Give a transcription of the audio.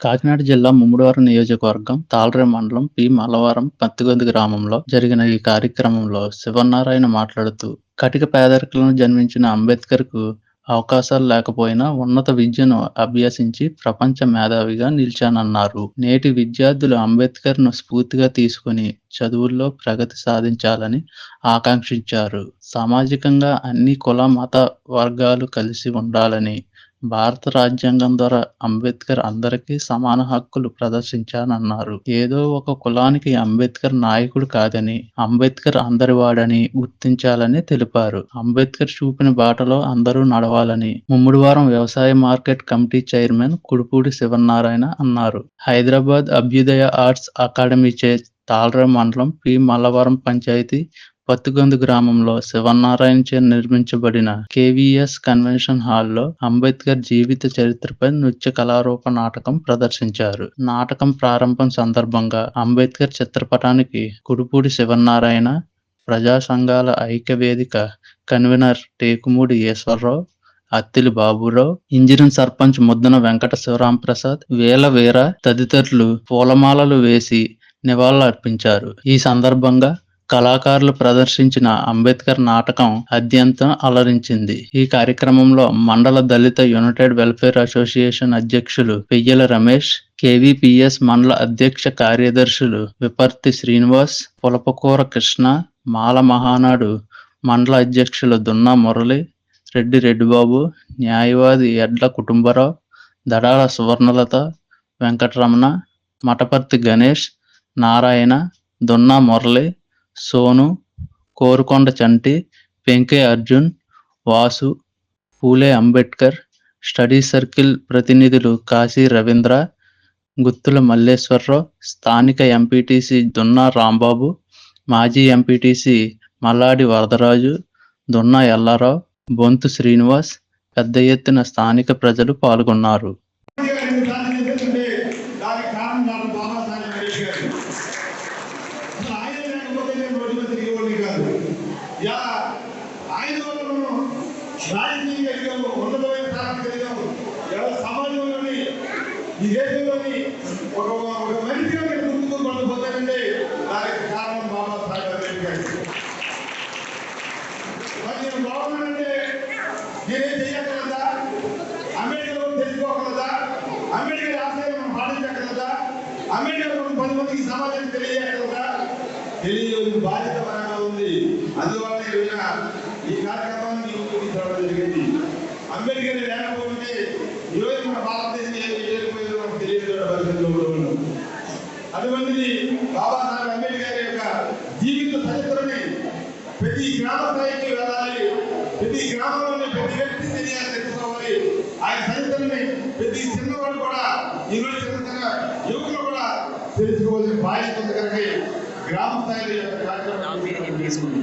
కాకినాడ జిల్లా ముమ్మడివరం నియోజకవర్గం, తాళ్ళరేవు మండలం పి. మల్లవరం పత్తిగొంది గ్రామంలో జరిగిన ఈ కార్యక్రమంలో శివన్నారాయణ మాట్లాడుతూ, కటిక పేదరికంలో జన్మించిన అంబేద్కర్‌కు అవకాశాలు లేకపోయినా ఉన్నత విద్యను అభ్యసించి ప్రపంచ మేధావిగా నిలిచానన్నారు. నేటి విద్యార్థులు అంబేద్కర్‌ను స్ఫూర్తిగా తీసుకొని చదువుల్లో ప్రగతి సాధించాలని ఆకాంక్షించారు. సామాజికంగా అన్ని కుల, మత వర్గాలు కలిసి ఉండాలని, భారత రాజ్యాంగం ద్వారా అంబేద్కర్ అందరికీ సమాన హక్కులు ప్రదర్శించానన్నారు. ఏదో ఒక కులానికి అంబేద్కర్ నాయకుడు కాదని, అంబేద్కర్ అందరివాడని గుర్తించాలని తెలిపారు. అంబేద్కర్ చూపిన బాటలో అందరూ నడవాలని ముమ్మడివారం వ్యవసాయ market committee chairman Kudupudi Sivannarayana అన్నారు. హైదరాబాద్ అభ్యుదయ ఆర్ట్స్ అకాడమీచే తాళ్ళరేవు మండలం పి. మల్లవరం పంచాయతీ పత్తిగొంది గ్రామంలో శివన్నారాయణచే నిర్మించబడిన కేవీఎస్ కన్వెన్షన్ హాల్లో అంబేద్కర్ జీవిత చరిత్రపై నృత్య కళారూప నాటకం ప్రదర్శించారు. నాటకం ప్రారంభం సందర్భంగా అంబేద్కర్ చిత్రపటానికి కుడుపూడి శివన్నారాయణ, ప్రజా సంఘాల ఐక్య వేదిక కన్వీనర్ టేకుమూడి ఈశ్వరరావు, అత్తిలి బాబురావు, ఇంజనీరింగ్ సర్పంచ్ ముద్దన వెంకట శివరాంప్రసాద్, వేల వీర తదితరులు పూలమాలలు వేసి నివాళులర్పించారు. ఈ సందర్భంగా కళాకారులు ప్రదర్శించిన అంబేద్కర్ నాటకం అత్యంతం అలరించింది. ఈ కార్యక్రమంలో మండల దళిత యునైటెడ్ వెల్ఫేర్ అసోసియేషన్ అధ్యక్షులు పెయ్యల రమేష్, కేవీపీఎస్ మండల అధ్యక్ష కార్యదర్శులు విపర్తి శ్రీనివాస్, పులపకూర కృష్ణ, మాల మహానాడు మండల అధ్యక్షులు దున్నా మురళి, రెడ్డి రెడ్డిబాబు, న్యాయవాది ఎడ్ల కుటుంబరావు, దడాల సువర్ణలత, వెంకటరమణ, మటపర్తి గణేష్, నారాయణ, దున్నా మురళి, సోను, కోరుకొండ చంటి, పెంకే అర్జున్, వాసు, పూలే అంబేడ్కర్ స్టడీ సర్కిల్ ప్రతినిధులు కాశీ రవీంద్ర, గుత్తుల మల్లేశ్వరరావు, స్థానిక ఎంపీటీసీ దున్నా రాంబాబు, మాజీ ఎంపీటీసీ మల్లాడి వరదరాజు, దున్నా ఎల్లారావు, బొంతు శ్రీనివాస్ పెద్ద ఎత్తున స్థానిక ప్రజలు పాల్గొన్నారు. ఈ దేశంలోని ఒక మనిషిగా మీరు ముందుకు కొనసాగుతారంటే దానికి కారణం బాబాసాహెబ్ అంబేద్కర్. మరి నేను బాగున్నానంటే నేనేం చేయగలదా? అంబేద్కర్ తెలుసుకోగలదా? అంబేద్కర్ ఆశయాలు మనం పాటించగలదా? అంబేద్కర్ మనం 10 మందికి సమాజానికి తెలియగలదా? తెలియని బాధ్యత పరంగా ఉంది. అందువల్ల ఈ కార్యక్రమాన్ని తీసుకురావడం జరిగింది. అంబేద్కర్ లేకపోతే ఈరోజు మన భారతదేశం అటువంటిది బాబాసాహెబ్ అంబేద్కర్ యొక్క జీవిత చరిత్రని ప్రతి గ్రామ స్థాయికి వెళ్ళాలి. ప్రతి గ్రామంలోని ప్రతి వ్యక్తి తెలియాలి, తెలుసుకోవాలి. ఆయన చరిత్రని ప్రతి చిన్నవాడు కూడా, ఈరోజు చిన్న యువకులు కూడా తెలుసుకోవాల్సిన బాధ్యత కనుక గ్రామ స్థాయిలో కార్యక్రమం తీసుకుంది.